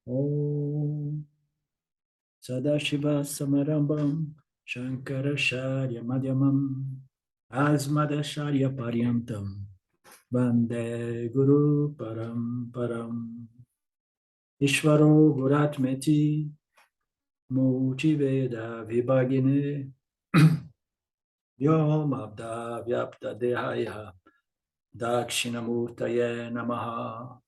Om Sadashiva Samarambam Shankaracharya Madhyamam Asmadacharya Paryantam Vande Guru Param Ishwaro Guratmeti Multiveda Vibhagine Vyomabda Vyapta Dehaya Dakshinamurtaye Namaha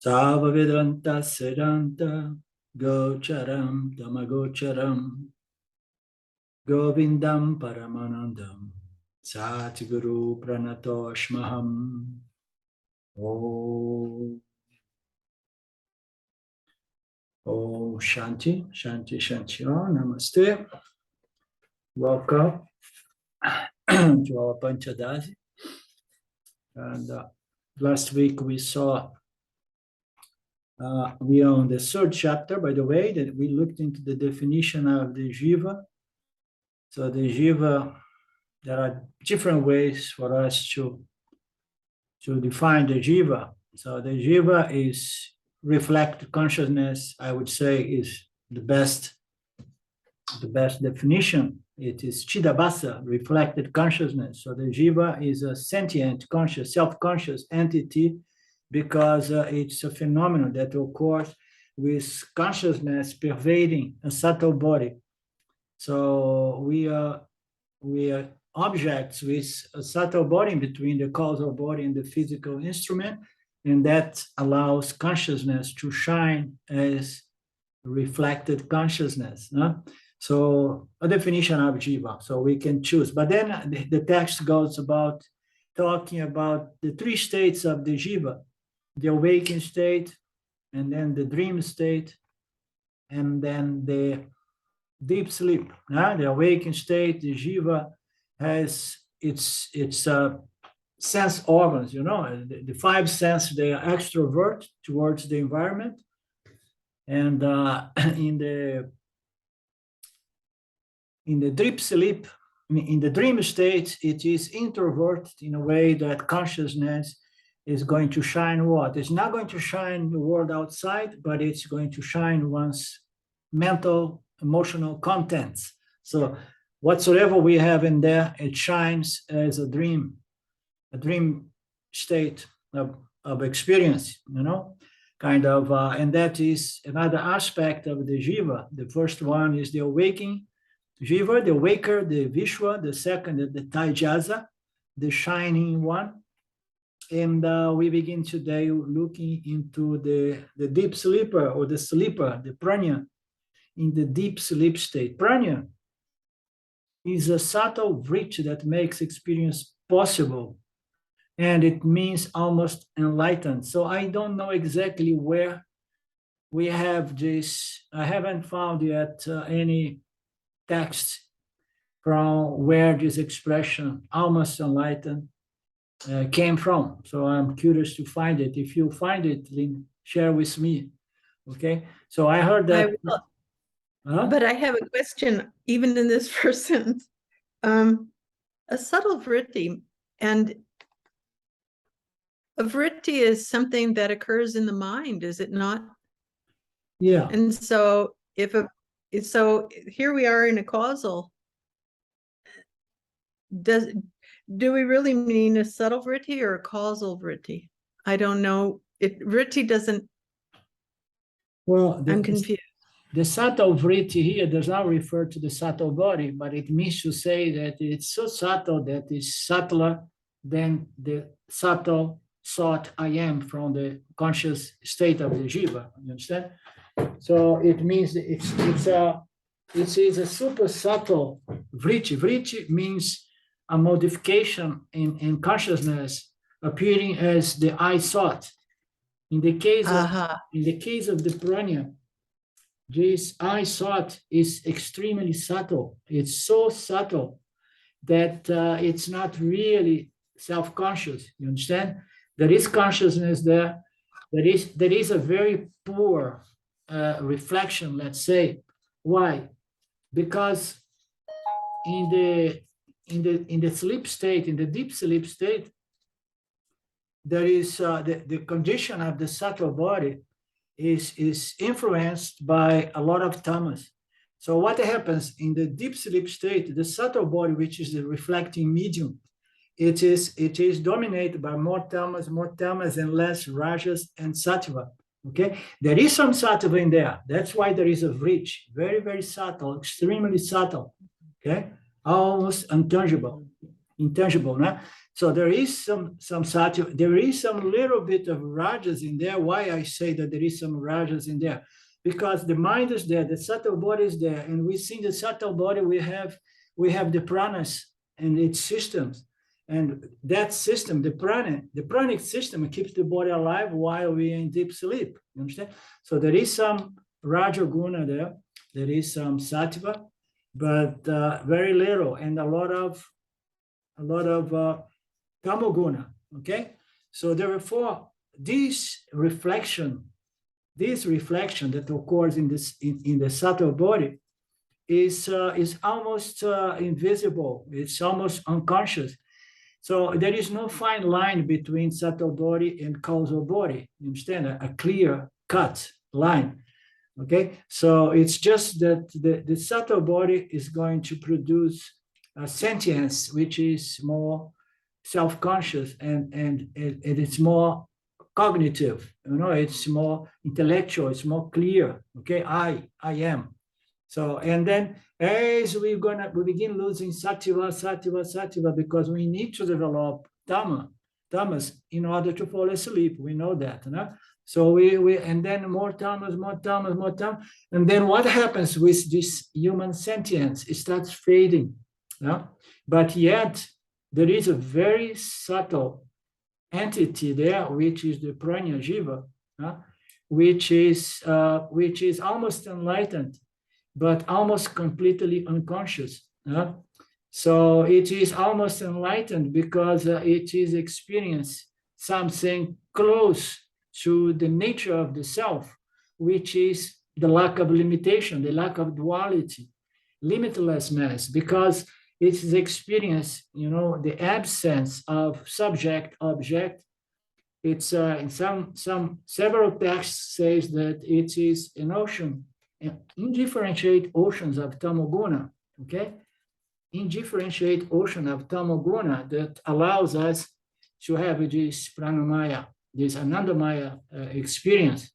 Savavedanta Sedanta Gocharam Tamagocharam Govindam Paramanandam Satguru Pranatoshmaham Om Shanti, Shanti, Shanti. Namaste. Welcome to our Panchadasi. And last week we saw, we are on the third chapter, by the way, that we looked into the definition of the Jiva. So the Jiva, there are different ways for us to define the Jiva. So the Jiva is reflect consciousness, I would say, is the best definition. It is Chidabhasa, reflected consciousness. So the Jiva is a sentient, conscious, self-conscious entity because it's a phenomenon that occurs with consciousness pervading a subtle body. So we are objects with a subtle body in between the causal body and the physical instrument, and that allows consciousness to shine as reflected consciousness. No? So a definition of Jiva, so we can choose. But then the text goes about talking about the three states of the Jiva, the awakened state, and then the dream state, and then the deep sleep. The awakened state, the Jiva has its sense organs, the five senses, they are extrovert towards the environment. And in the deep sleep, in the dream state, it is introverted in a way that consciousness is going to shine what? It's not going to shine the world outside, but it's going to shine one's mental, emotional contents. So whatsoever we have in there, it shines as a dream state of experience, kind of, and that is another aspect of the Jiva. The first one is the awakening Jiva, the waker, the Vishwa. The second is the Taijasa, the shining one. And we begin today looking into the deep sleeper or the sleeper, the Prajna, in the deep sleep state. Prajna is a subtle vritti that makes experience possible, and it means almost enlightened. So I don't know exactly where we have this. I haven't found yet any text from where this expression almost enlightened came from. So I'm curious to find it. If you find it, Lynn, share with me. Okay. So I heard that. But I have a question, even in this first sentence. A subtle vritti, and a vritti is something that occurs in the mind, is it not? Yeah. And so so here we are in a causal. Do we really mean a subtle vritti or a causal vritti? I don't know. Vritti doesn't. Well, I'm confused. The subtle vritti here does not refer to the subtle body, but it means to say that it's so subtle that it's subtler than the subtle thought I am from the conscious state of the Jiva. You understand? So it means it is a super subtle vritti. Vritti means a modification in consciousness appearing as the I thought. In the case of the Prajna, this I thought is extremely subtle. It's so subtle that it's not really self-conscious. You understand? There is consciousness there. There is a very poor reflection, let's say. Why? Because in the sleep state, in the deep sleep state, there is the condition of the subtle body is influenced by a lot of tamas. So what happens in the deep sleep state, the subtle body, which is the reflecting medium, it is dominated by more tamas and less rajas and sattva. Okay, there is some sattva in there. That's why there is a vritti, very, very subtle, extremely subtle. Okay, almost intangible, no? So there is some sattva, there is some little bit of rajas in there. Why I say that there is some rajas in there? Because the mind is there, the subtle body is there, and we see the subtle body, we have the pranas and its systems. And that system, the pranic system keeps the body alive while we're in deep sleep. You understand? So there is some Rajaguna there, there is some Sattva, but very little, and a lot of Tamoguna. Okay? So therefore, this reflection that occurs in the subtle body is almost invisible. It's almost unconscious. So there is no fine line between subtle body and causal body. You understand? A clear cut line. Okay. So it's just that the subtle body is going to produce a sentience, which is more self-conscious and it's more cognitive. You know, it's more intellectual. It's more clear. Okay. I am. So, and then as we begin losing sattva, because we need to develop tamas in order to fall asleep. We know that, no? So and then more tamas. And then what happens with this human sentience? It starts fading, no? But yet there is a very subtle entity there, which is the prana Jiva, no? which is almost enlightened, but almost completely unconscious. So it is almost enlightened because it is experiencing something close to the nature of the self, which is the lack of limitation, the lack of duality, limitlessness, because it is experience, you know, the absence of subject object. It's in several texts says that it is an ocean, indifferentiate oceans of tamoguna, okay? Indifferentiate ocean of tamoguna that allows us to have this pranamaya, this anandamaya experience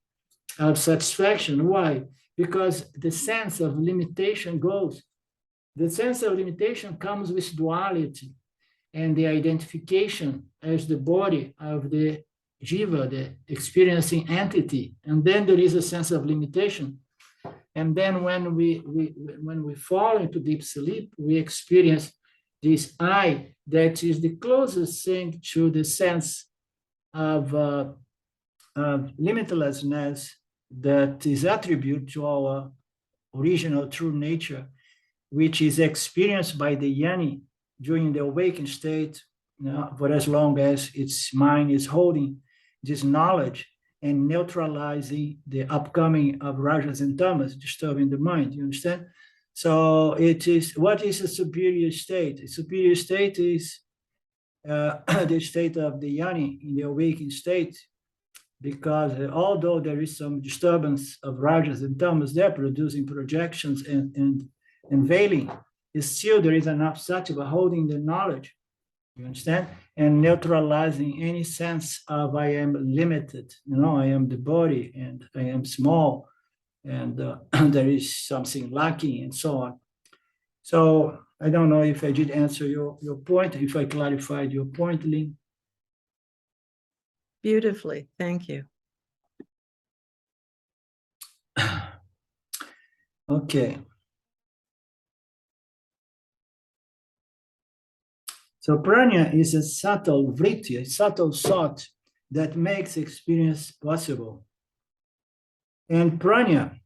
of satisfaction. Why? Because the sense of limitation goes. The sense of limitation comes with duality and the identification as the body of the Jiva, the experiencing entity. And then there is a sense of limitation. And then when we fall into deep sleep, we experience this I that is the closest thing to the sense of limitlessness that is attribute to our original true nature, which is experienced by the yoni during the awakened state, you know, for as long as its mind is holding this knowledge and neutralizing the upcoming of rajas and tamas, disturbing the mind, you understand? So it is, what is a superior state? A superior state is the state of the yoni in the awakened state, because although there is some disturbance of rajas and tamas, they're producing projections and veiling, still there is enough sattva holding the knowledge, you understand? And neutralizing any sense of I am limited, you know, I am the body and I am small and there is something lacking and so on. So I don't know if I did answer your point, if I clarified your point, Lynn. Beautifully, thank you. Okay. So prana is a subtle vritti, a subtle thought that makes experience possible. And prana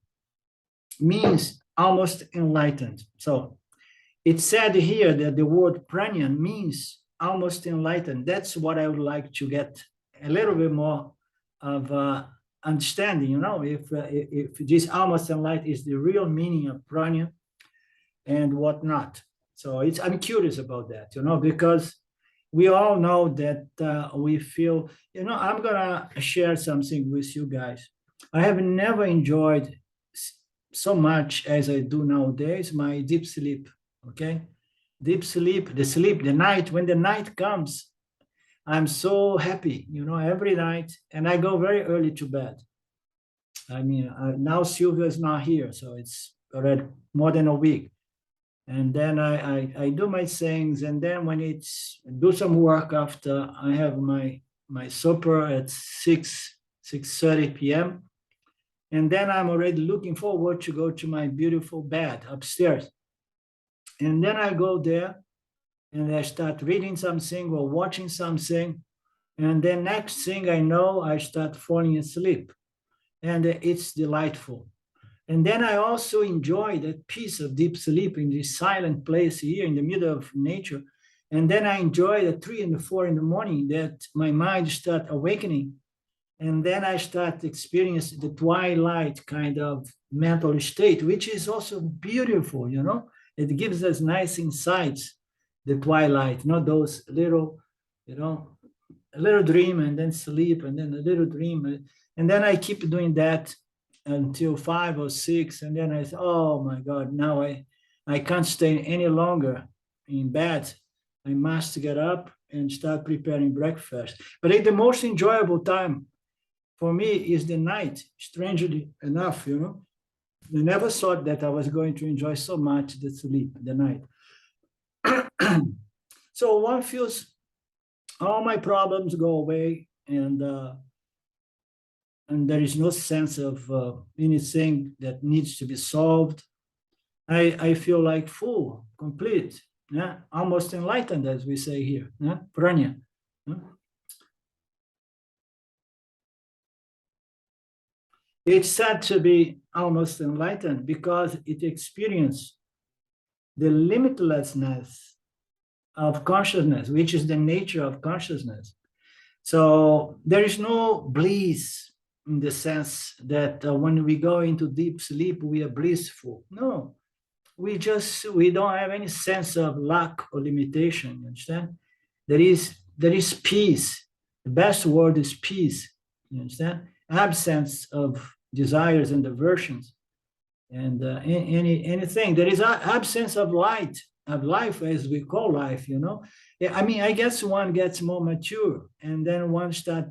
means almost enlightened. So it's said here that the word prana means almost enlightened. That's what I would like to get a little bit more of understanding, you know, if this almost enlightened is the real meaning of prana and whatnot. So I'm curious about that, you know, because we all know that we feel, you know, I'm gonna share something with you guys. I have never enjoyed so much as I do nowadays my deep sleep. Okay, deep sleep, the night, when the night comes, I'm so happy, every night, and I go very early to bed. I mean, now Sylvia is not here, so it's already more than a week. And then I do my things, and then when it's do some work after I have my supper at 6:30 p.m. And then I'm already looking forward to go to my beautiful bed upstairs. And then I go there and I start reading something or watching something. And then next thing I know, I start falling asleep. And it's delightful. And then I also enjoy that peace of deep sleep in this silent place here in the middle of nature. And then I enjoy the 3 and the 4 in the morning that my mind start awakening. And then I start experiencing the twilight kind of mental state, which is also beautiful, It gives us nice insights, the twilight, not those little, a little dream and then sleep and then a little dream. And then I keep doing that until 5 or 6. And then I say, oh my God, now I can't stay any longer in bed. I must get up and start preparing breakfast. But the most enjoyable time for me is the night, strangely enough, I never thought that I was going to enjoy so much the sleep, the night. So one feels all my problems go away, and there is no sense of anything that needs to be solved. I feel like full, complete, yeah, almost enlightened, as we say here, yeah? Prajna. Yeah? It's said to be almost enlightened because it experienced the limitlessness of consciousness, which is the nature of consciousness. So there is no bliss in the sense that when we go into deep sleep, we are blissful. No, we don't have any sense of lack or limitation, you understand? There is peace. The best word is peace, you understand? Absence of desires and aversions, and anything. There is absence of light, of life, as we call life, Yeah, I mean, I guess one gets more mature, and then one start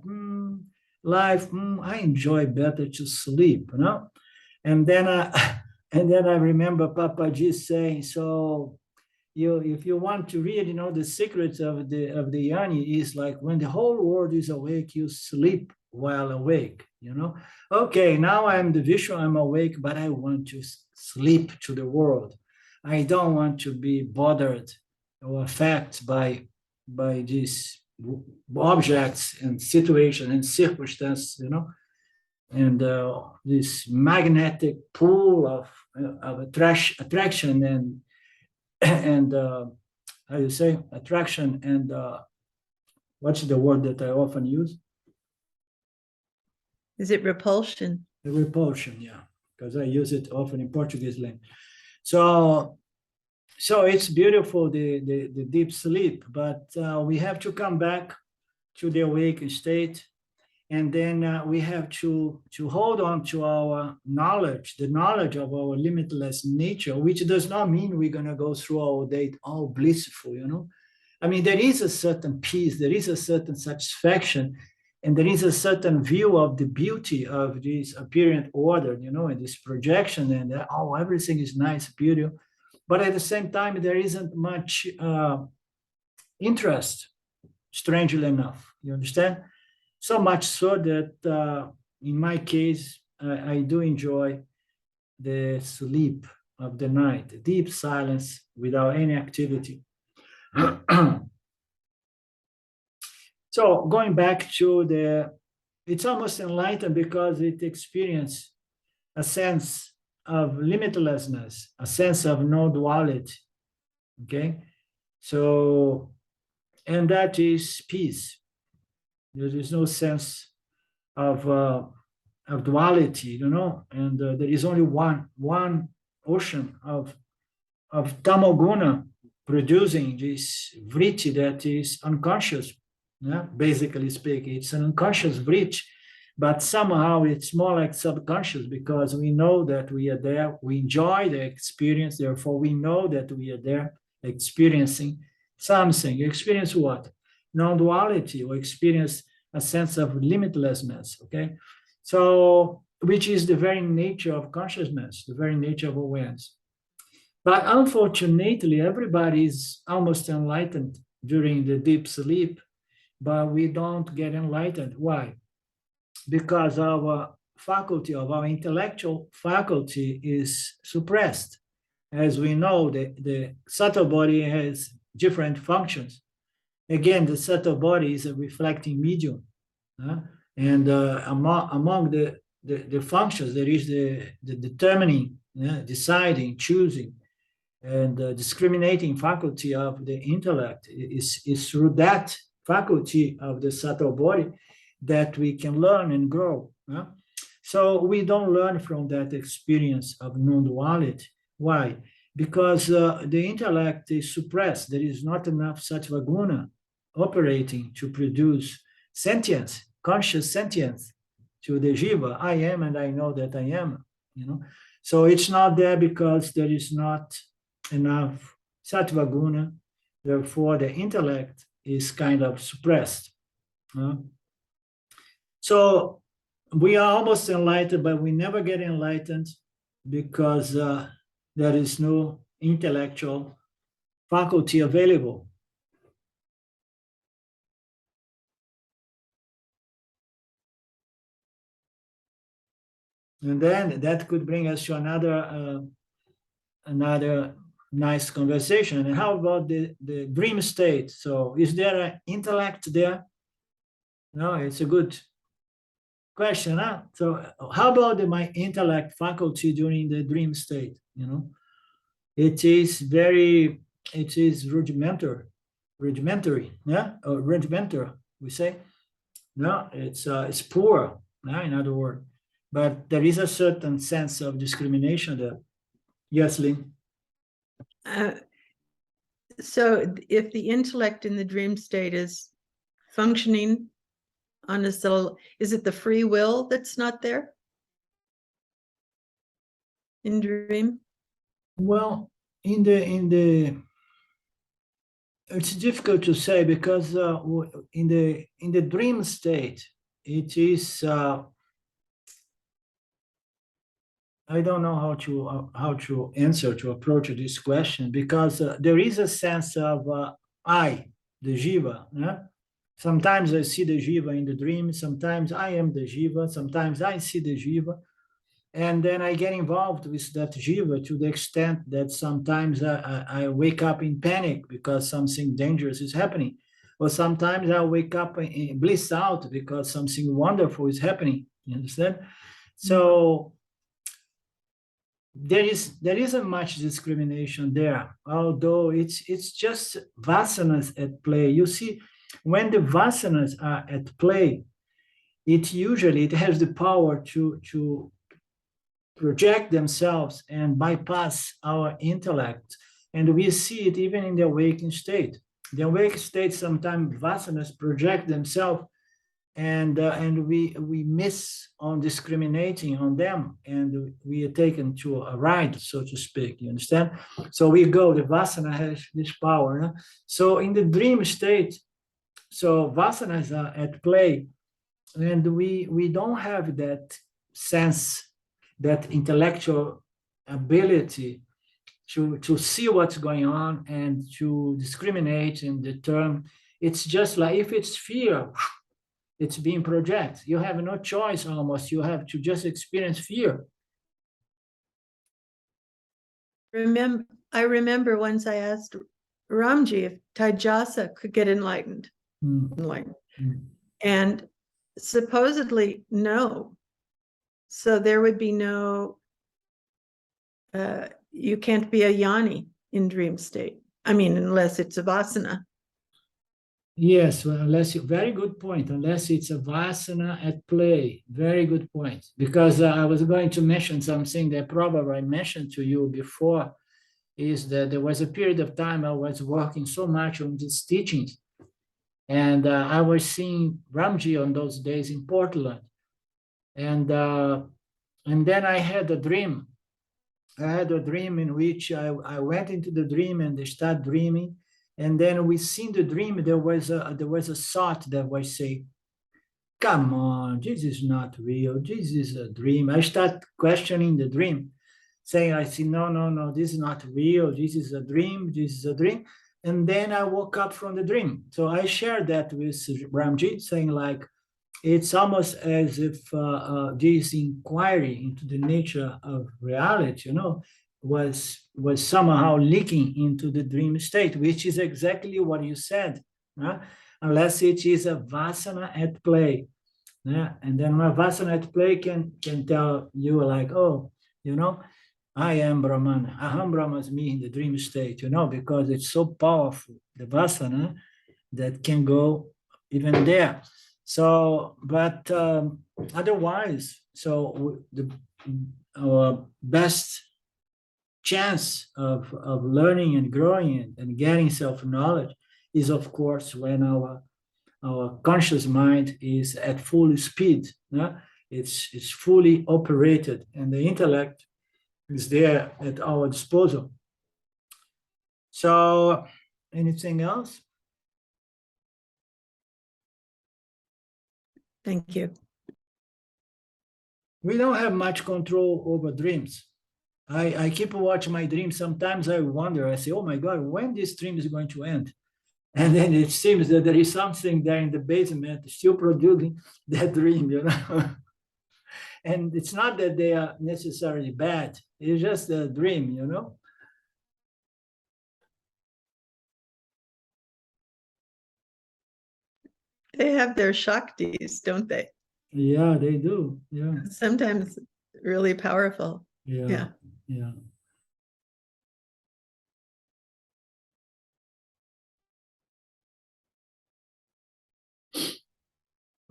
life. I enjoy better to sleep, And then and then I remember Papaji saying, so if you want to read, the secrets of the Yanni is like when the whole world is awake, you sleep while awake, Okay, now I'm the visual, I'm awake, but I want to sleep to the world. I don't want to be bothered or affected by these objects and situations and circumstances, and this magnetic pool of attraction and how you say attraction and what's the word that I often use? Is it repulsion? The repulsion, yeah, because I use it often in Portuguese language. So it's beautiful, the deep sleep, but we have to come back to the awakened state, and then we have to hold on to our knowledge, the knowledge of our limitless nature, which does not mean we're going to go through our day all blissful, I mean, there is a certain peace, there is a certain satisfaction, and there is a certain view of the beauty of this apparent order, and this projection, and everything is nice, beautiful. But at the same time, there isn't much interest, strangely enough, you understand? So much so that in my case, I do enjoy the sleep of the night, deep silence without any activity. So going back to it's almost enlightened because it experienced a sense of limitlessness, a sense of no duality, okay? So, and that is peace. There is no sense of duality, and there is only one ocean of tamoguna producing this vritti that is unconscious. Yeah, basically speaking, it's an unconscious vritti but somehow it's more like subconscious because we know that we are there, we enjoy the experience, therefore we know that we are there experiencing something. You experience what? Non-duality, or experience a sense of limitlessness, okay? So, which is the very nature of consciousness, the very nature of awareness. But unfortunately, everybody is almost enlightened during the deep sleep, but we don't get enlightened. Why? Because our faculty, of our intellectual faculty, is suppressed. As we know, the subtle body has different functions. Again, the subtle body is a reflecting medium. And among the functions, there is the determining, deciding, choosing, and discriminating faculty of the intellect. Is through that faculty of the subtle body that we can learn and grow. So we don't learn from that experience of non-duality. Why? Because the intellect is suppressed. There is not enough sattva guna operating to produce sentience, conscious sentience to the jiva. I am and I know that I am, So it's not there because there is not enough sattva guna. Therefore, the intellect is kind of suppressed. So we are almost enlightened, but we never get enlightened because there is no intellectual faculty available. And then that could bring us to another nice conversation. And how about the dream state? So is there an intellect there? No, it's a good question. So how about my intellect faculty during the dream state? It is rudimentary, yeah, or rudimentary, we say. No, it's poor, in other words. But there is a certain sense of discrimination there. Yes, Lynn? So if the intellect in the dream state is functioning on a subtle, is it the free will that's not there in dream? Well, in the it's difficult to say because in the dream state, it is I don't know how to answer, to approach this question, because there is a sense of I, the Jiva. Yeah? Sometimes I see the Jiva in the dream. Sometimes I am the Jiva. Sometimes I see the Jiva. And then I get involved with that Jiva to the extent that sometimes I wake up in panic because something dangerous is happening. Or sometimes I wake up in bliss out because something wonderful is happening. You understand? So there isn't much discrimination there, although it's just vasanas at play. You see, when the vasanas are at play, it has the power to project themselves and bypass our intellect. And we see it even in the awakened state. The awakened state, sometimes vasanas project themselves, and we miss on discriminating on them, and we are taken to a ride, so to speak. You understand? So we go. The vasana has this power. No? So in the dream state, so vasanas are at play, and we don't have that sense, that intellectual ability to see what's going on and to discriminate and determine. It's just like if it's fear, it's being projected. You have no choice almost. You have to just experience fear. I remember once I asked Ramji if Taijasa could get enlightened. And supposedly no. So there would be no, you can't be a yani in dream state. I mean, unless it's a vasana. Yes, well, very good point, unless it's a vasana at play. Very good point. Because I was going to mention something that probably I mentioned to you before, is that there was a period of time I was working so much on these teachings. And I was seeing Ramji on those days in Portland. And then I had a dream. I had a dream in which I went into the dream and I started dreaming. And then within the dream, there was a thought that was saying, come on, this is not real. This is a dream. I start questioning the dream, saying, I see, no, no, no, this is not real. This is a dream. This is a dream. And then I woke up from the dream. So I shared that with Ramjit, saying like, it's almost as if this inquiry into the nature of reality, was somehow leaking into the dream state, which is exactly what you said, unless it is a vasana at play. Yeah, and then a vasana at play can tell you like, oh, I am Brahman, Aham Brahmasmi in the dream state, because it's so powerful, the vasana, that can go even there. So, but otherwise, so our best chance of learning and growing and getting self-knowledge is, of course, when our conscious mind is at full speed. It's fully operated, and the intellect is there at our disposal. So, anything else? Thank you. We don't have much control over dreams. I keep watching my dreams. Sometimes I wonder, I say, oh my God, when this dream is going to end? And then it seems that there is something there in the basement still producing that dream, And it's not that they are necessarily bad. It's just a dream, They have their Shaktis, don't they? Yeah, they do. Yeah. Sometimes really powerful. Yeah. Yeah.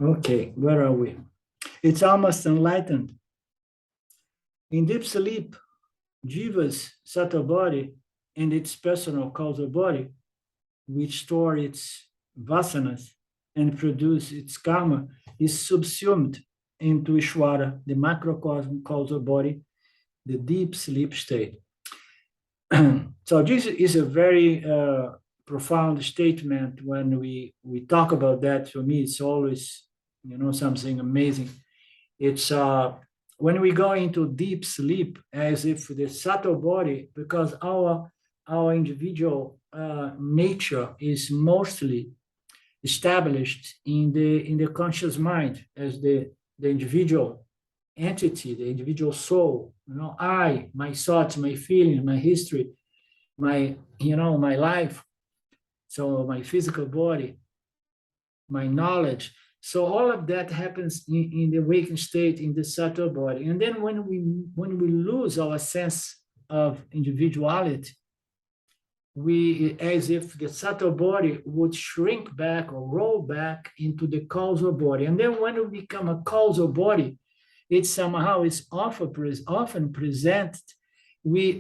Okay, where are we? It's almost enlightened. In deep sleep, Jiva's subtle body and its personal causal body, which store its vasanas and produce its karma, is subsumed into Ishwara, the macrocosm causal body, the deep sleep state. So this is a very profound statement. When we talk about that, for me, it's always, something amazing. It's when we go into deep sleep, as if the subtle body, because our individual nature is mostly established in the conscious mind as the individual entity, the individual soul. My thoughts, my feelings, my history, my life. So my physical body, my knowledge. So all of that happens in the waking state, in the subtle body. And then when we lose our sense of individuality, we, as if the subtle body would shrink back or roll back into the causal body. And then when we become a causal body, it somehow is often presented. We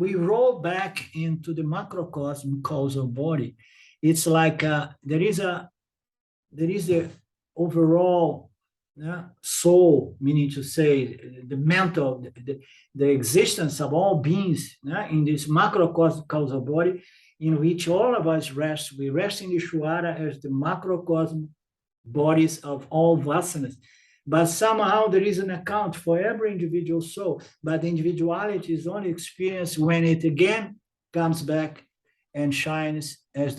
roll back into the macrocosm causal body. It's like there is the overall soul, meaning to say the mental, the existence of all beings in this macrocosm causal body, in which all of us rest. We rest in Ishwara as the macrocosm bodies of all vasanas. But somehow there is an account for every individual soul, but the individuality is only experienced when it again comes back and shines as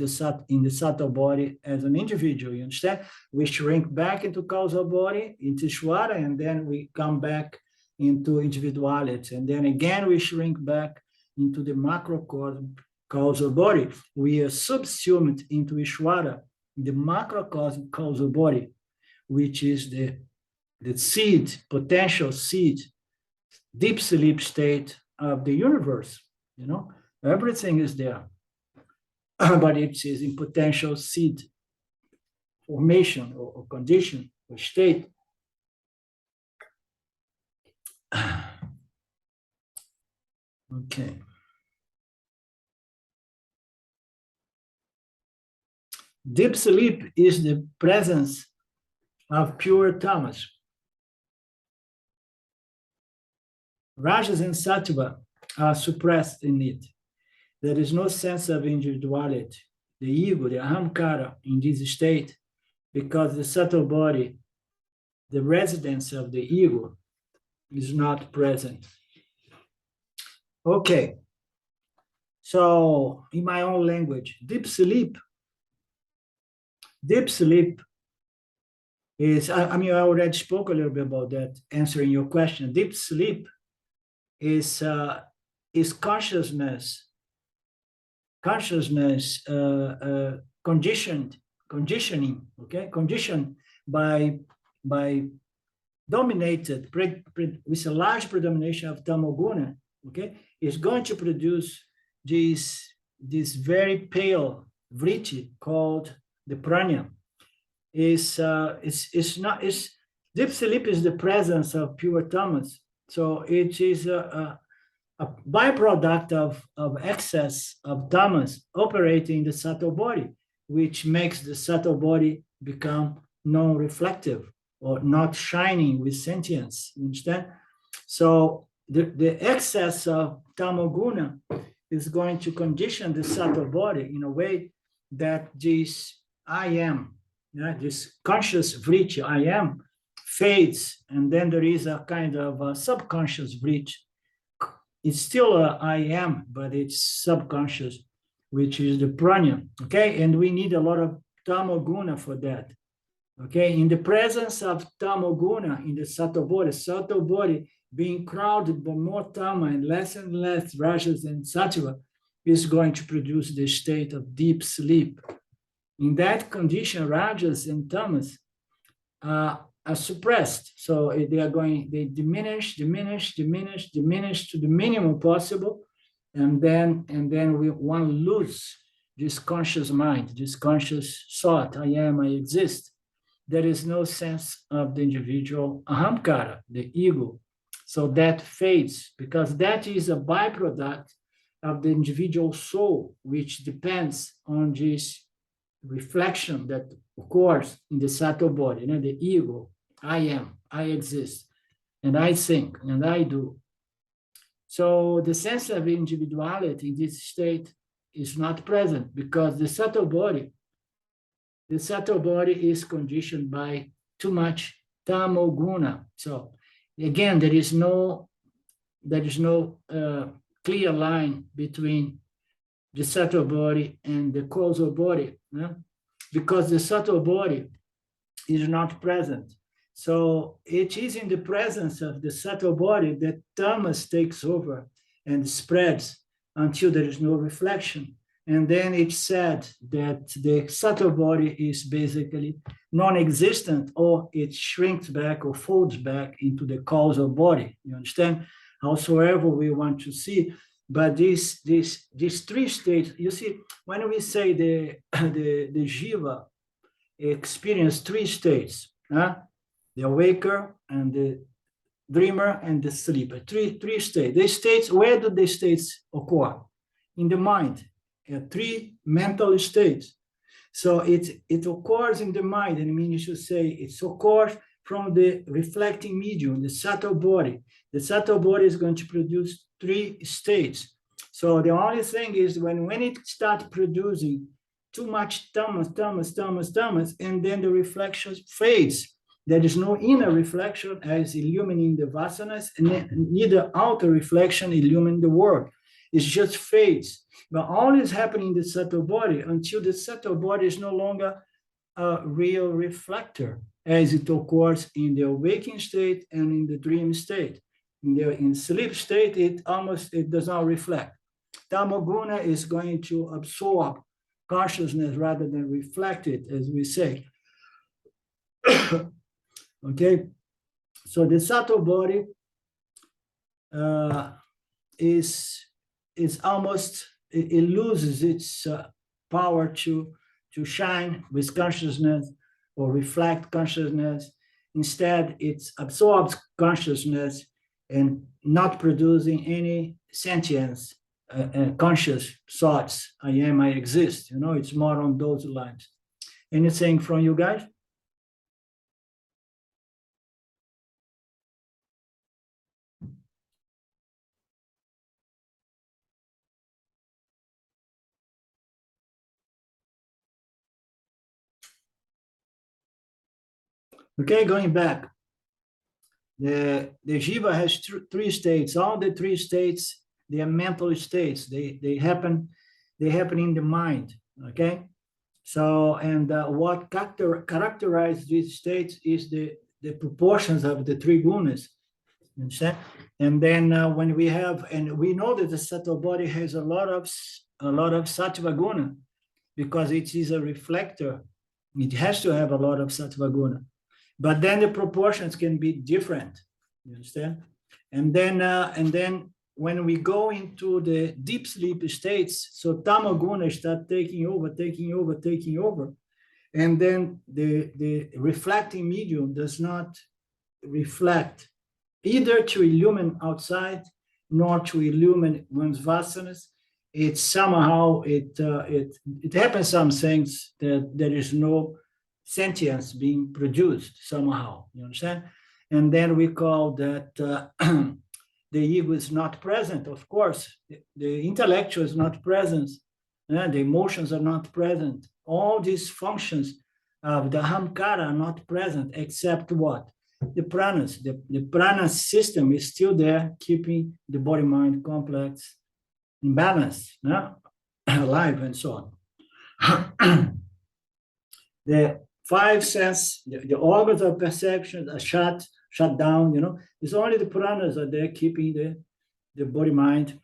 in the subtle body as an individual. You understand? We shrink back into causal body, into Ishwara, and then we come back into individuality. And then again, we shrink back into the macrocosm causal body. We are subsumed into Ishwara, the macrocosm causal body, which is the seed, potential seed, deep sleep state of the universe. Everything is there. But it is in potential seed formation or condition or state. Okay. Deep sleep is the presence of pure tamas. Rajas and sattva are suppressed in it. There is no sense of individuality. The ego, the ahamkara in this state, because the subtle body, the residence of the ego, is not present. Okay. So in my own language, deep sleep is, I mean, I already spoke a little bit about that, answering your question. Deep sleep is consciousness conditioning, okay, conditioned by dominated with a large predomination of tamoguna, okay, is going to produce this very pale vritti called the prana. Deep sleep is the presence of pure tamas, so it is a byproduct of excess of tamas operating the subtle body, which makes the subtle body become non-reflective or not shining with sentience. You understand? So the excess of tamoguna is going to condition the subtle body in a way that this I am, this conscious vritti, I am, fades, and then there is a kind of a subconscious vritti. It's still a I am, but it's subconscious, which is the prana, okay? And we need a lot of tamoguna for that, okay? In the presence of tamoguna in the subtle body being crowded by more tama and less rajas and sattva is going to produce the state of deep sleep. In that condition, rajas and tamas are suppressed. So they diminish to the minimum possible. And then one lose this conscious mind, this conscious thought, I am, I exist. There is no sense of the individual ahamkara, the ego. So that fades, because that is a byproduct of the individual soul, which depends on this reflection that occurs in the subtle body, the ego, I am, I exist, and I think, and I do. So the sense of individuality in this state is not present, because the subtle body is conditioned by too much tamoguna. So again, there is no clear line between the subtle body and the causal body, because the subtle body is not present. So it is in the presence of the subtle body that tamas takes over and spreads until there is no reflection. And then it's said that the subtle body is basically non-existent, or it shrinks back or folds back into the causal body. You understand? Howsoever we want to see. But these three states, you see, when we say the Jiva experience three states, the awaker and the dreamer and the sleeper, three states. The states, where do the states occur? In the mind, three mental states. So it occurs in the mind, and I mean, you should say it occurs from the reflecting medium, the subtle body. The subtle body is going to produce three states. So the only thing is when it starts producing too much tamas, and then the reflection fades. There is no inner reflection as illumining the vasanas, and neither outer reflection illumining the world. It just fades. But all is happening in the subtle body until the subtle body is no longer a real reflector, as it occurs in the waking state and in the dream state. In sleep state, it does not reflect. Tamoguna is going to absorb consciousness rather than reflect it, as we say. Okay, so the subtle body is almost, it loses its power to shine with consciousness or reflect consciousness. Instead, it absorbs consciousness and not producing any sentience, conscious thoughts. I am, I exist. It's more on those lines. Anything from you guys? Okay, going back. The Jiva has three states. All the three states, they are mental states. They happen in the mind. Okay, so and what characterizes these states is the proportions of the three gunas. You understand? And then when we have, and we know that the subtle body has a lot of sattva guna because it is a reflector. It has to have a lot of sattva guna. But then the proportions can be different. You understand? And then when we go into the deep sleep states, so tamaguna start taking over. And then the reflecting medium does not reflect either to illumine outside nor to illumine one's vasanas. It's somehow, it happens some things that there is no sentience being produced somehow, you understand? And then we call that the ego is not present. Of course, the intellectual is not present, the emotions are not present. All these functions of the ahamkara are not present, except what? The pranas. The prana system is still there, keeping the body-mind complex in balance, alive, and so on. The five sense, the organs of perception are shut down, It's only the pranas are there keeping the body mind,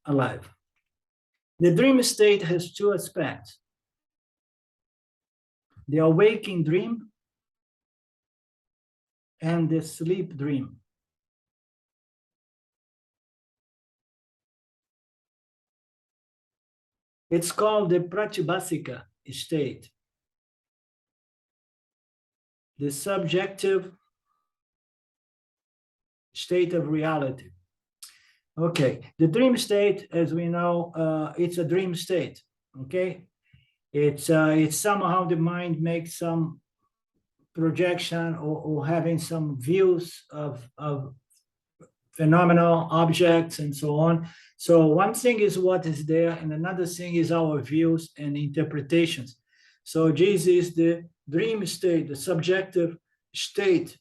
alive. The dream state has two aspects. The awaking dream and the sleep dream. It's called the pratibhasika state, the subjective state of reality. Okay, the dream state, as we know, it's a dream state. Okay, it's somehow the mind makes some projection or having some views of phenomenal objects and so on. So one thing is what is there, and another thing is our views and interpretations. So this is the dream state, the subjective state,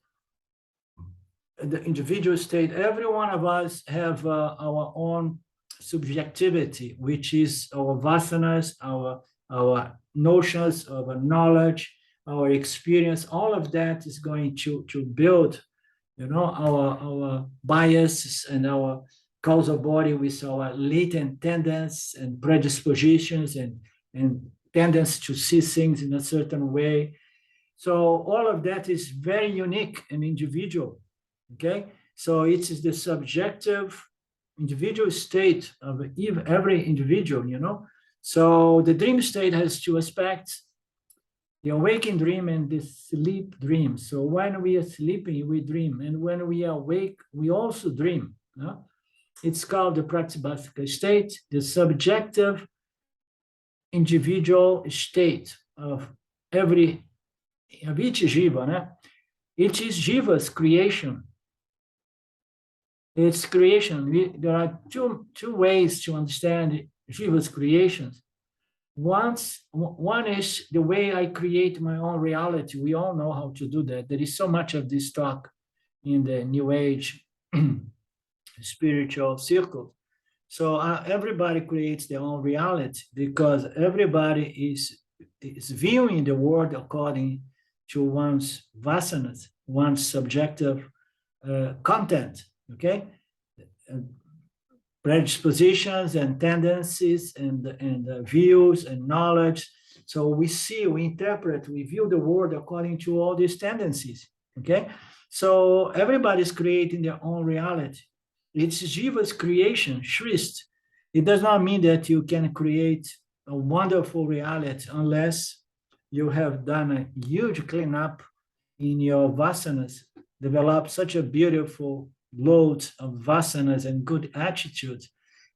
the individual state. Every one of us have our own subjectivity, which is our vasanas, our notions, our knowledge, our experience. All of that is going to build, our biases and our causal body with our latent tendencies and predispositions and tendency to see things in a certain way. So all of that is very unique and individual. Okay, so it is the subjective individual state of every individual, So the dream state has two aspects: the awakened dream and the sleep dream. So when we are sleeping, we dream, and when we are awake, we also dream. It's called the pratibhasika state, the subjective individual state of each jiva. It is Jiva's creation. It's creation. There are two ways to understand Jiva's creations. One is the way I create my own reality. We all know how to do that. There is so much of this talk in the New Age spiritual circles. So everybody creates their own reality because everybody is viewing the world according to one's vasanas, one's subjective content. Okay, predispositions and tendencies and views and knowledge. So we interpret, we view the world according to all these tendencies. Okay, so everybody's creating their own reality. It's Jiva's creation, Shrist. It does not mean that you can create a wonderful reality unless you have done a huge cleanup in your vasanas, develop such a beautiful load of vasanas and good attitudes,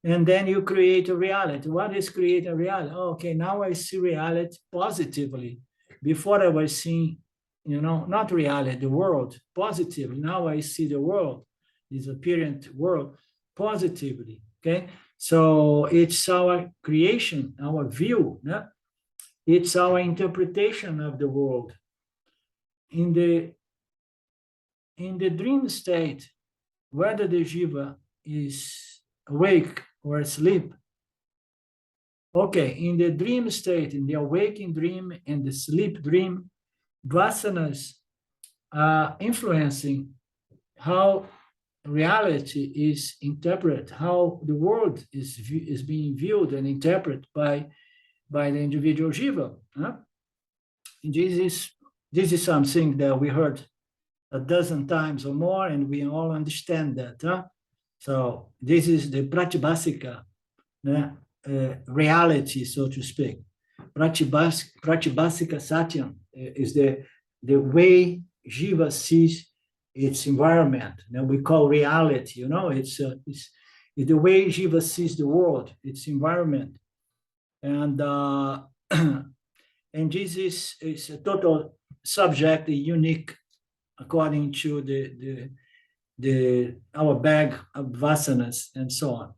and then you create a reality. What is create a reality? Oh, okay, now I see reality positively. Before I was seeing, not reality, the world positively. Now I see the world, this apparent world, positively. Okay, so it's our creation, our view. It's our interpretation of the world. In the dream state, whether the Jiva is awake or asleep, okay, in the dream state, in the awaking dream and the sleep dream, vasanas are influencing how reality is interpreted, how the world is being viewed and interpreted by the individual Jiva. Huh? This is something that we heard a dozen times or more, and we all understand that. Huh? So this is the Pratibhasika reality, so to speak. Pratibhasika Satyam is the way Jiva sees its environment. Now we call reality, it's the way Jiva sees the world, its environment. And and this is a total subject, unique according to our bag of vasanas and so on.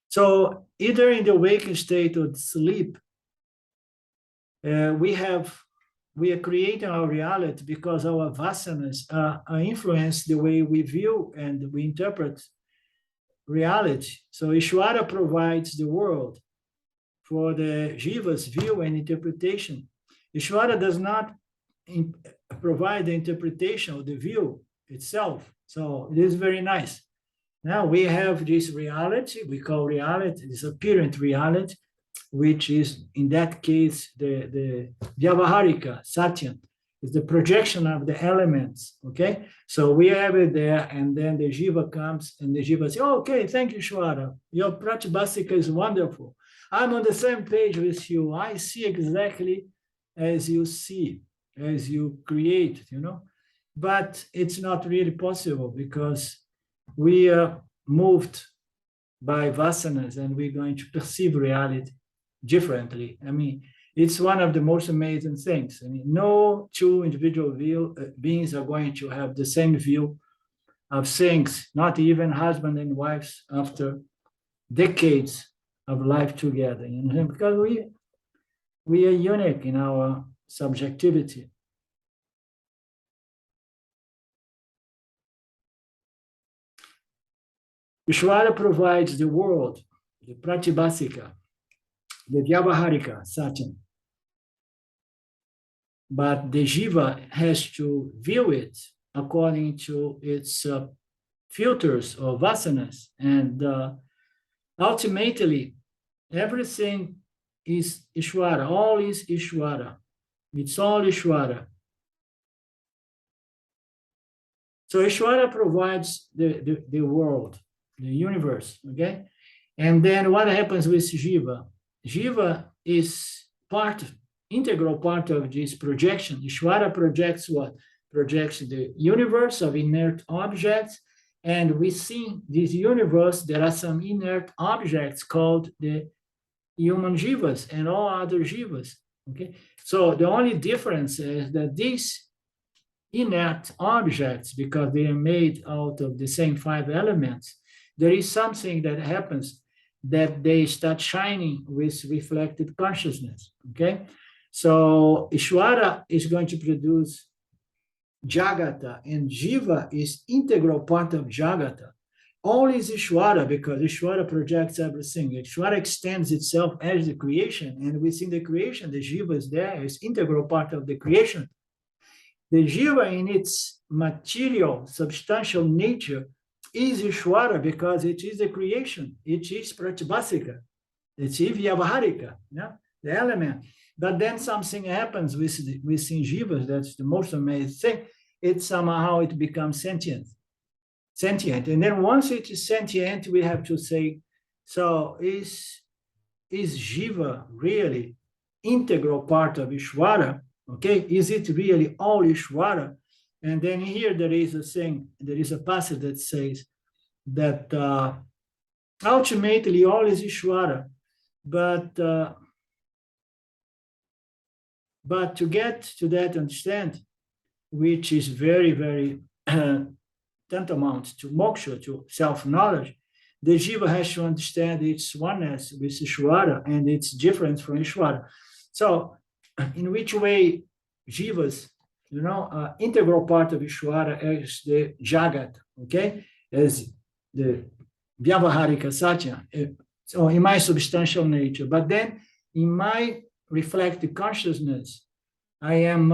So either in the waking state or sleep, we are creating our reality because our vasanas influence the way we view and we interpret reality. So Ishwara provides the world for the Jiva's view and interpretation. Ishwara does not provide the interpretation of the view itself. So it is very nice. Now we have this reality, we call reality, this apparent reality, which is in that case the Vyavaharika, Satyam, is the projection of the elements, okay? So we have it there, and then the Jiva comes, and the Jiva says, oh, okay, thank you, Ishwara. Your Pratibhasika is wonderful. I'm on the same page with you. I see exactly as you see, as you create, But it's not really possible because we are moved by vasanas and we're going to perceive reality differently. I mean, it's one of the most amazing things. I mean, no two individual beings are going to have the same view of things, not even husband and wives after decades of life together, because we are unique in our subjectivity. Ishwara provides the world, the Pratibhasika, the Vyavaharika, Satyam. But the Jiva has to view it according to its filters or vasanas. And ultimately, everything is Ishwara, all is Ishwara. It's all Ishwara. So Ishwara provides the world, the universe, okay? And then what happens with Jiva? Jiva is integral part of this projection. Ishwara projects what? Projects the universe of inert objects, and within this universe, there are some inert objects called the human Jivas and all other Jivas, okay? So the only difference is that these inert objects, because they are made out of the same 5 elements, there is something that happens that they start shining with reflected consciousness, okay? So Ishwara is going to produce Jagata, and Jiva is integral part of Jagata. All is Ishwara because Ishwara projects everything. Ishwara extends itself as the creation, and within the creation, the Jiva is there, is integral part of the creation. The Jiva in its material, substantial nature is Ishwara because it is the creation. It is Pratibhasika. It's Vyavaharika, the element. But then something happens within Jivas, that's the most amazing thing. It becomes sentient. And then once it is sentient, we have to say, so is Jiva really integral part of Ishwara? Okay, is it really all Ishwara? And then here there is a passage that says that ultimately all is Ishwara, but to get to that understand, which is very, very tantamount to moksha, to self-knowledge, the Jiva has to understand its oneness with Ishwara and its difference from Ishwara. So in which way Jivas, integral part of Ishwara as the Jagat, okay, as the Vyavaharika Satya, so in my substantial nature. But then in my reflective consciousness, I am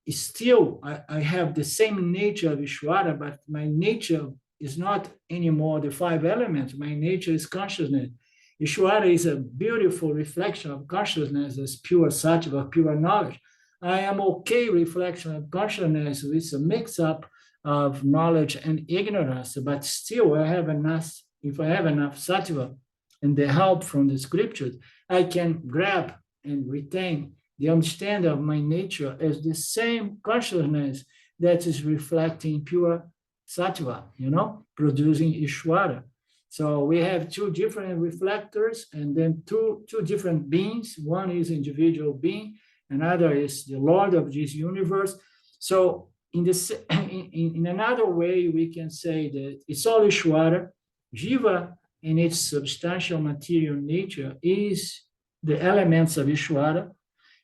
still, I have the same nature of Ishwara, but my nature is not anymore the five elements. My nature is consciousness. Ishwara is a beautiful reflection of consciousness as pure sattva, pure knowledge. I am okay reflection of consciousness with a mix-up of knowledge and ignorance, but still I have enough, if I have enough sattva and the help from the scriptures, I can grab and retain the understanding of my nature as the same consciousness that is reflecting pure sattva, producing Ishwara. So we have two different reflectors and then two different beings. One is individual being, another is the Lord of this universe. So in another way, we can say that it's all Ishwara. Jiva, in its substantial material nature, is the elements of Ishwara.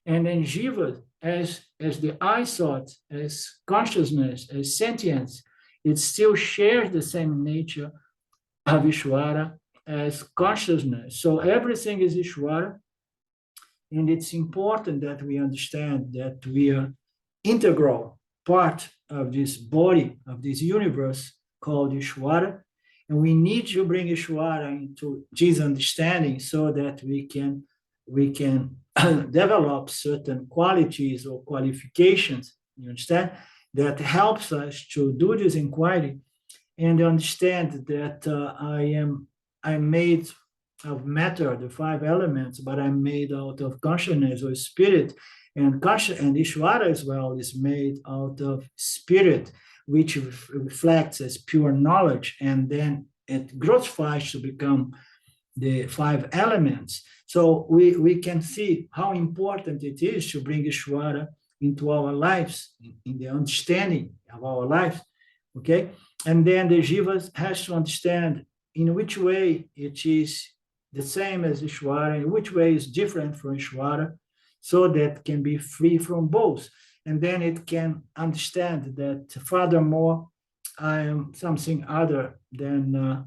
And then Jiva, as the I thought, as consciousness, as sentience, it still shares the same nature of Ishwara as consciousness. So everything is Ishwara. And it's important that we understand that we are integral part of this body, of this universe called Ishwara. And we need to bring Ishwara into this understanding so that we can develop certain qualities or qualifications, you understand, that helps us to do this inquiry and understand that I'm made of matter, the five elements, but I'm made out of consciousness or spirit, and Ishwara as well is made out of spirit, which reflects as pure knowledge, and then it growths to become the five elements. So we can see how important it is to bring Ishwara into our lives, in the understanding of our lives, okay? And then the Jivas has to understand in which way it is the same as Ishwara, in which way is different from Ishwara, so that can be free from both. And then it can understand that furthermore, I am something other than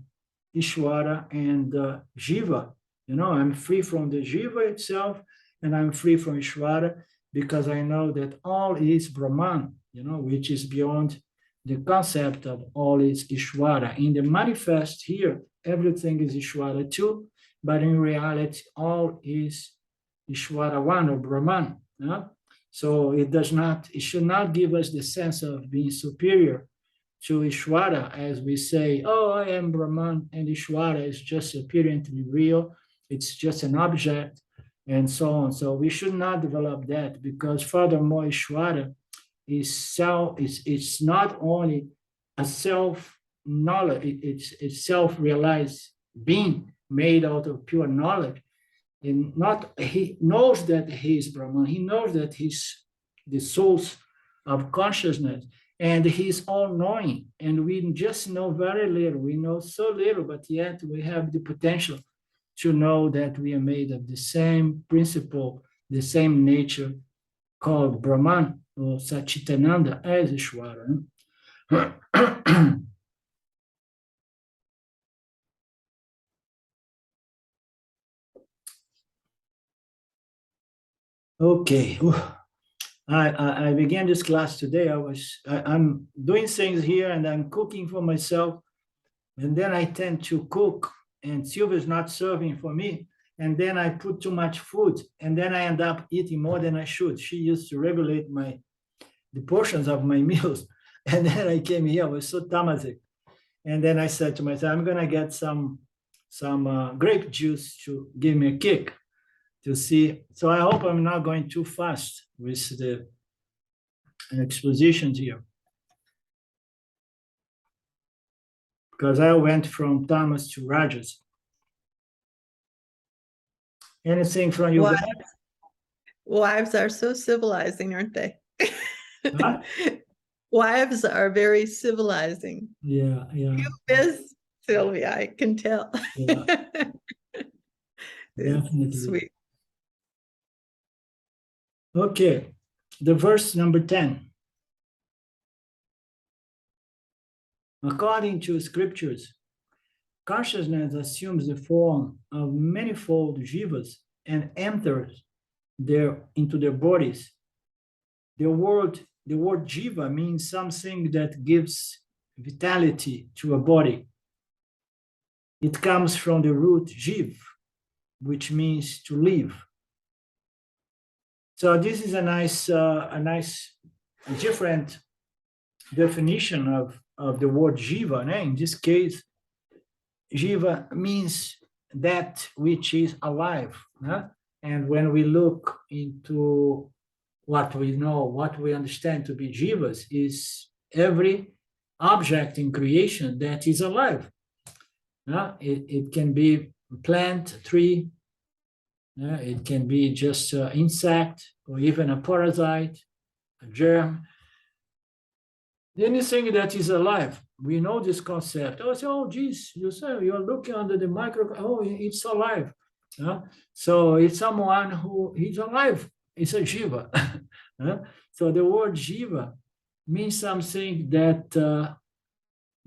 Ishwara and Jiva. I'm free from the Jiva itself, and I'm free from Ishwara because I know that all is Brahman, which is beyond the concept of all is Ishwara. In the manifest here, everything is Ishwara too, but in reality, all is Ishwara one or Brahman. So it should not give us the sense of being superior to Ishwara, as we say, oh, I am Brahman, and Ishwara is just apparently real, it's just an object, and so on. So we should not develop that, because furthermore, Ishwara it's not only a self-knowledge, it's self-realized being made out of pure knowledge. And he knows that he is Brahman, he knows that he's the source of consciousness, and he's all-knowing, and we just know very little. We know so little, but yet we have the potential to know that we are made of the same principle, the same nature, called Brahman or Satchitananda as Ishwara. Okay. I began this class today. I'm doing things here and I'm cooking for myself. And then I tend to cook and Sylvia's not serving for me. And then I put too much food and then I end up eating more than I should. She used to regulate the portions of my meals. And then I came here, I was so tamasic. And then I said to myself, I'm gonna get some grape juice to give me a kick to see. So I hope I'm not going too fast with the expositions here, because I went from Tamas to Rajas. Anything from you guys? Wives are so civilizing, aren't they? Huh? Wives are very civilizing. Yeah. You miss Sylvia, I can tell. Yeah. Definitely. Sweet. Okay, the verse number 10. According to scriptures, consciousness assumes the form of manifold jivas and enters into their bodies. The word jiva means something that gives vitality to a body. It comes from the root jiv, which means to live. So this is a nice different definition of the word jiva. In this case, jiva means that which is alive. And when we look into what we know, what we understand to be jivas, is every object in creation that is alive. It can be plant, tree, it can be just an insect or even a parasite, a germ. Anything that is alive, we know this concept. Oh, geez, you say you're looking under the microscope. Oh, it's alive. So it's someone who is alive. It's a jiva. So the word jiva means something that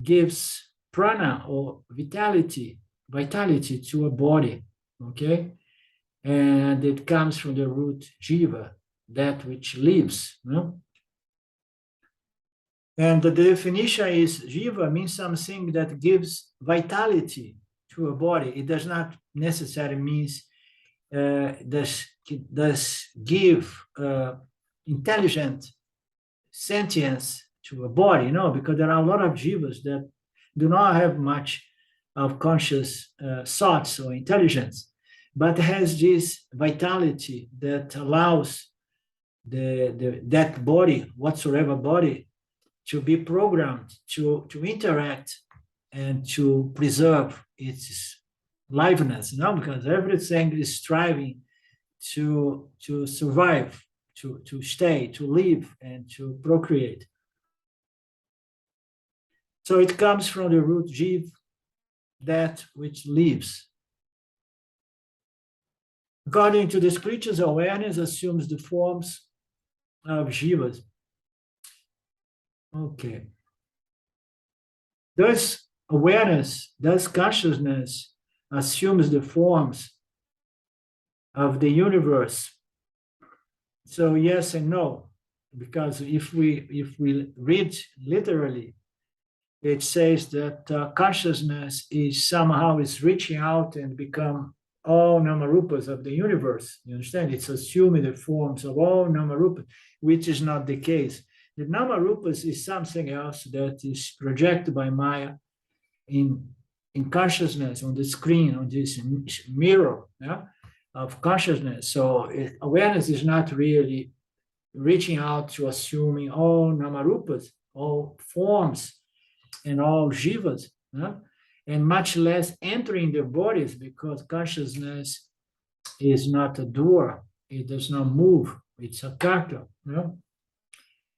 gives prana or vitality to a body. Okay, and it comes from the root jiva, that which lives. And the definition is jiva means something that gives vitality to a body. It does not necessarily mean does give intelligent sentience to a body, because there are a lot of jivas that do not have much of conscious thoughts or intelligence, but has this vitality that allows that body, whatsoever body, to be programmed to interact and to preserve its liveness, because everything is striving to survive, to stay, to live, and to procreate. So it comes from the root jiv, that which lives. According to the scriptures, awareness assumes the forms of jivas. Okay. Thus, awareness, thus consciousness assumes the forms of the universe. So yes and no, because if we read literally, it says that consciousness is somehow reaching out and become all namarupas of the universe. You understand? It's assuming the forms of all namarupas, which is not the case. The namarupas is something else that is projected by Maya in consciousness on the screen, on this mirror of consciousness. So awareness is not really reaching out to assuming all namarupas, all forms, and all jivas, and much less entering their bodies, because consciousness is not a doer. It does not move. It's a karta.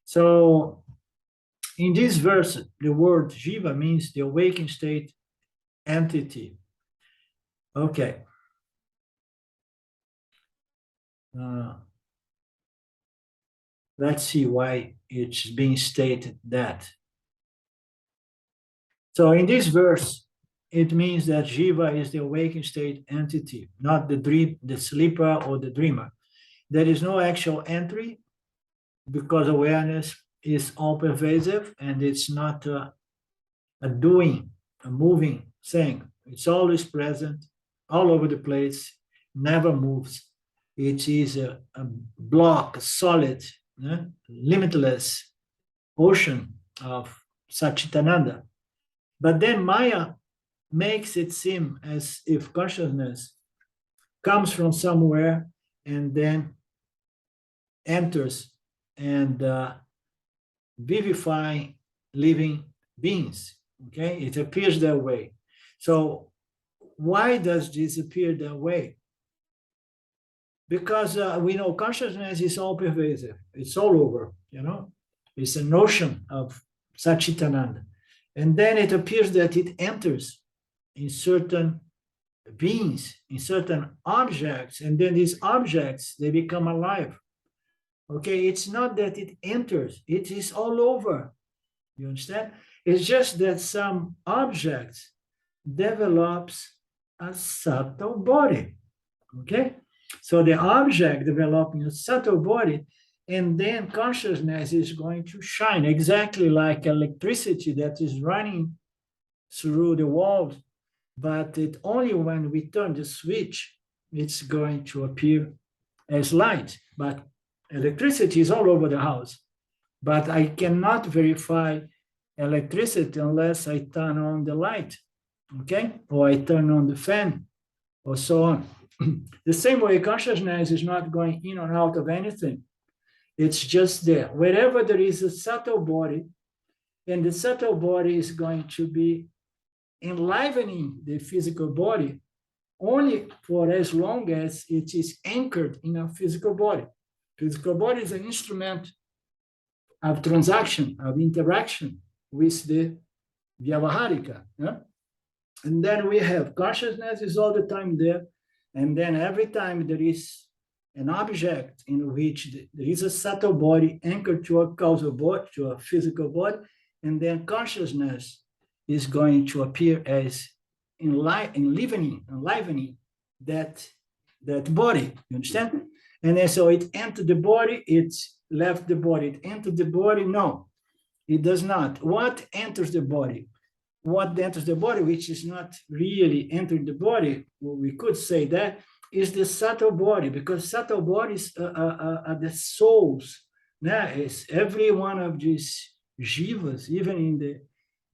So in this verse, the word jiva means the awakened state entity. Okay. Let's see why it's being stated that. So in this verse, it means that Jiva is the awakened state entity, not the sleeper or the dreamer. There is no actual entry, because awareness is all pervasive and it's not a doing, a moving thing. It's always present, all over the place, never moves. It is a block, a solid, limitless ocean of Satchitananda. But then Maya makes it seem as if consciousness comes from somewhere and then enters and vivifying living beings. Okay, it appears that way. So why does this appear that way? Because we know consciousness is all pervasive. It's all over, It's a notion of Satchitananda. And then it appears that it enters in certain beings, in certain objects, and then these objects, they become alive. Okay, it's not that it enters, it is all over. You understand? It's just that some objects develops a subtle body. Okay, so the object developing a subtle body, and then consciousness is going to shine exactly like electricity that is running through the walls, but it only when we turn the switch, it's going to appear as light. But electricity is all over the house, but I cannot verify electricity unless I turn on the light, okay? Or I turn on the fan, or so on. The same way, consciousness is not going in or out of anything. It's just there. Wherever there is a subtle body, and the subtle body is going to be enlivening the physical body only for as long as it is anchored in a physical body. Physical body is an instrument of transaction, of interaction with the Vyavaharika. Yeah? And then we have consciousness is all the time there. And then every time there is an object in which there is a subtle body anchored to a causal body, to a physical body, and then consciousness is going to appear as enlivening that body. You understand? And then so it entered the body, it left the body. It entered the body? No, it does not. What enters the body? What enters the body, which is not really entering the body, well, we could say that, is the subtle body, because subtle bodies are the souls. Yeah, it's every one of these Jivas, even in the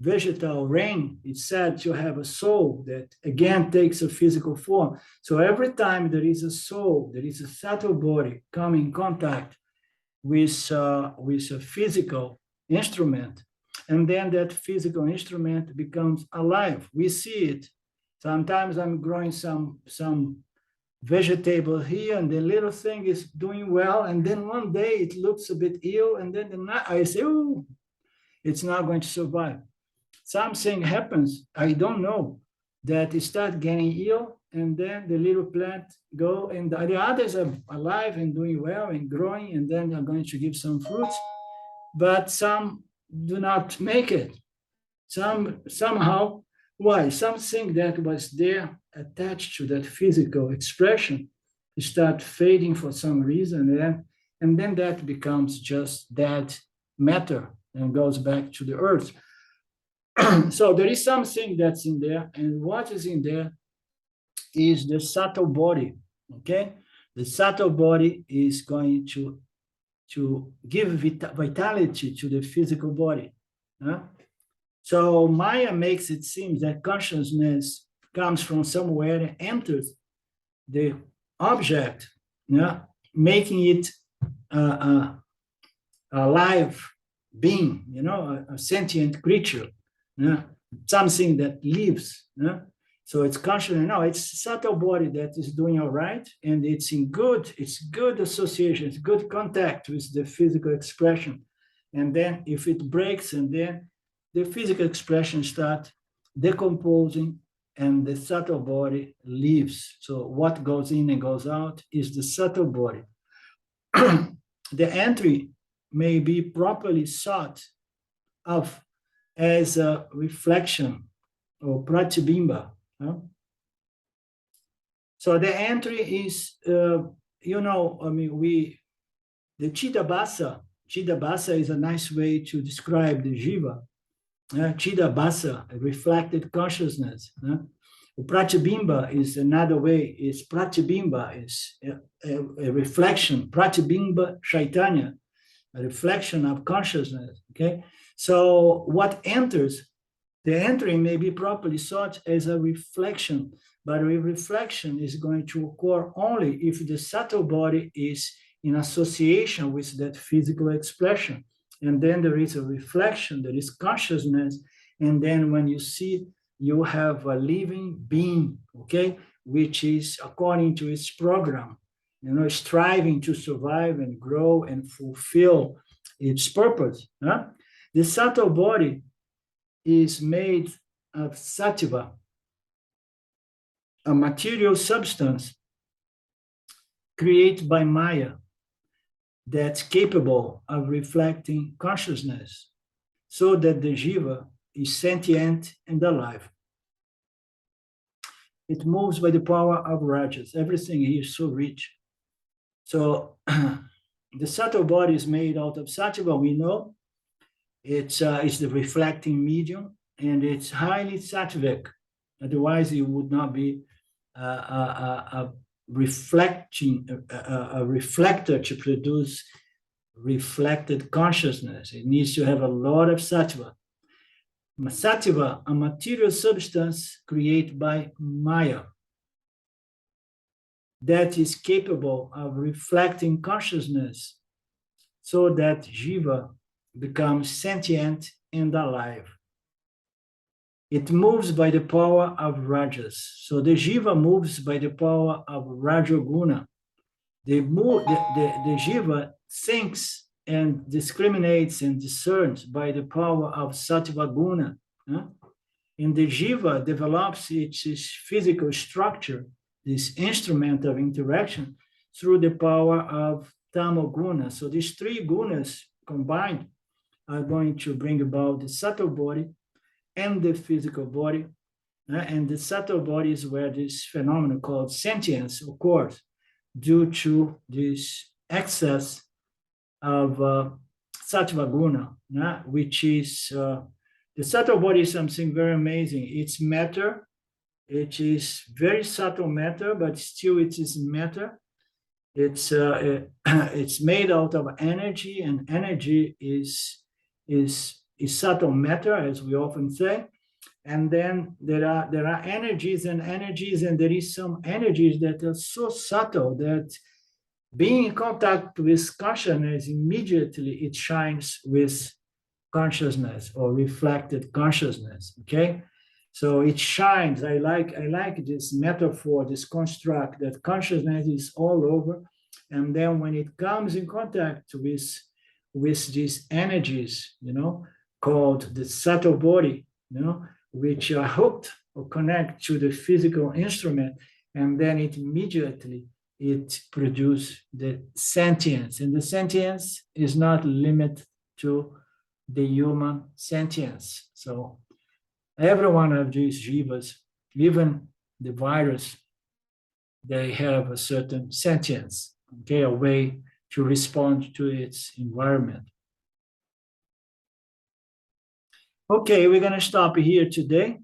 vegetal realm, it's said to have a soul that again takes a physical form. So every time there is a soul, there is a subtle body coming in contact with a physical instrument, and then that physical instrument becomes alive. We see it. Sometimes I'm growing some vegetable here, and the little thing is doing well, and then one day it looks a bit ill, and then I say, oh, it's not going to survive. Something happens, I don't know, that it starts getting ill, and then the little plant go, and the others are alive and doing well and growing, and then they're going to give some fruits, but some do not make it. Somehow, why? Something that was there attached to that physical expression start fading for some reason, and then that becomes just dead matter and goes back to the earth. So there is something that's in there, and what is in there is the subtle body, okay? The subtle body is going to give vitality to the physical body. Huh? So Maya makes it seem that consciousness comes from somewhere and enters the object, yeah, making it a live being, a sentient creature, yeah, something that lives. Yeah? So it's consciousness. No, it's subtle body that is doing all right, and it's good association, it's good contact with the physical expression. And then if it breaks, and then the physical expression starts decomposing, and the subtle body leaves. So what goes in and goes out is the subtle body. The entry may be properly thought of as a reflection or pratibimba. So the entry is, the Chidabhasa is a nice way to describe the Jiva. Chidabhasa, a reflected consciousness. Pratibimba is another way, is pratibimba, is a reflection, pratibimba chaitanya, a reflection of consciousness, okay? So what enters, the entry may be properly thought as a reflection, but a reflection is going to occur only if the subtle body is in association with that physical expression. And then there is a reflection, there is consciousness, and then when you see, you have a living being, okay, which is according to its program, striving to survive and grow and fulfill its purpose. Huh? The subtle body is made of sattva, a material substance created by Maya. that's capable of reflecting consciousness so that the Jiva is sentient and alive. It moves by the power of rajas. Everything here is so rich. So the subtle body is made out of sattva, we know. It's the reflecting medium, and it's highly sattvic. Otherwise, it would not be a reflector to produce reflected consciousness. It needs to have a lot of sattva. Sattva, a material substance created by Maya, that is capable of reflecting consciousness so that Jiva becomes sentient and alive. It moves by the power of rajas. So the Jiva moves by the power of Rajoguna. The Jiva thinks and discriminates and discerns by the power of Sattva Guna. And the Jiva develops its physical structure, this instrument of interaction, through the power of Tamoguna. So these three gunas combined are going to bring about the subtle body and the physical body. And the subtle body is where this phenomenon called sentience occurs due to this excess of sattva guna, which is the subtle body is something very amazing. It's matter. It is very subtle matter, but still it is matter. It's made out of energy, and energy is subtle matter, as we often say. And then there are energies, and there is some energies that are so subtle that being in contact with consciousness, immediately it shines with consciousness or reflected consciousness. Okay, so it shines. I like this metaphor, this construct that consciousness is all over, and then when it comes in contact with these energies, called the subtle body, which are hooked or connect to the physical instrument, and then it produces the sentience. And the sentience is not limited to the human sentience. So every one of these jivas, even the virus, they have a certain sentience, okay, a way to respond to its environment. Okay, we're going to stop here today.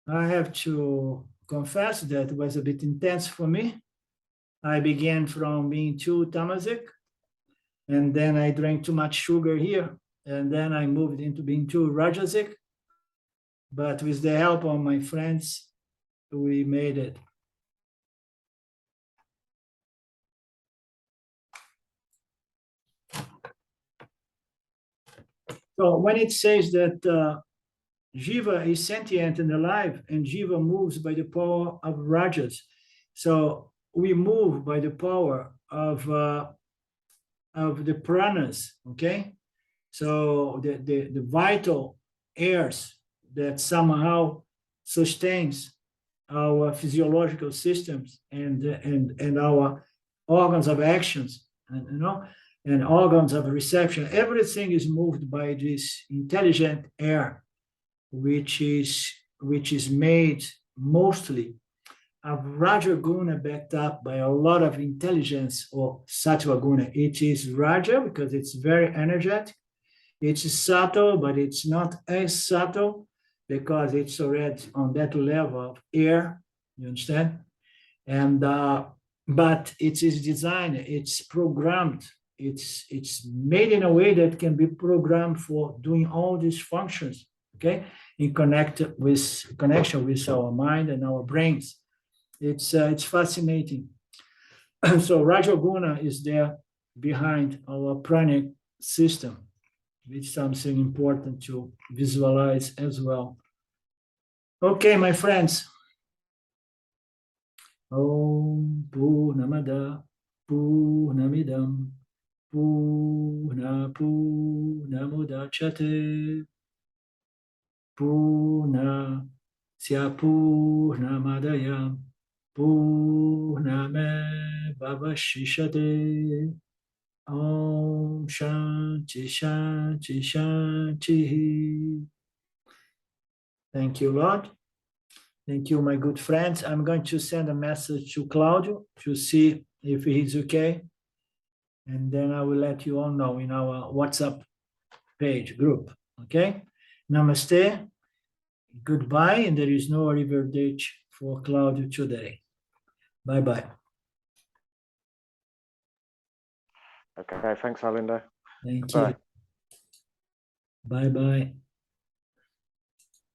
I have to confess that it was a bit intense for me. I began from being too tamasic, and then I drank too much sugar here, and then I moved into being too rajasic. But with the help of my friends, we made it. So when it says that Jiva is sentient and alive, and Jiva moves by the power of rajas, so we move by the power of the pranas, okay? So the vital airs that somehow sustains our physiological systems and our organs of actions, and organs of reception. Everything is moved by this intelligent air, which is made mostly of Rajaguna, backed up by a lot of intelligence, or Sattva Guna. It is Raja because it's very energetic. It's subtle, but it's not as subtle because it's already on that level of air. You understand? And but it is designed, it's programmed, it's made in a way that can be programmed for doing all these functions, okay, in connection with our mind and our brains. It's fascinating. So Rajoguna is there behind our pranic system, which is something important to visualize as well. Okay, my friends. Om Purnamada Purnamidam Purnamudachyate Purnasya Purnamadaya Purname Bhavashishate. Om Shanti Shanti Shanti. Thank you, Lord. Thank you, my good friends. I'm going to send a message to Claudio to see if he's okay. And then I will let you all know in our WhatsApp page group. Okay? Namaste. Goodbye. And there is no river ditch for Claudio today. Bye-bye. Okay, thanks, Arlindo. Thank Bye. you. Bye-bye.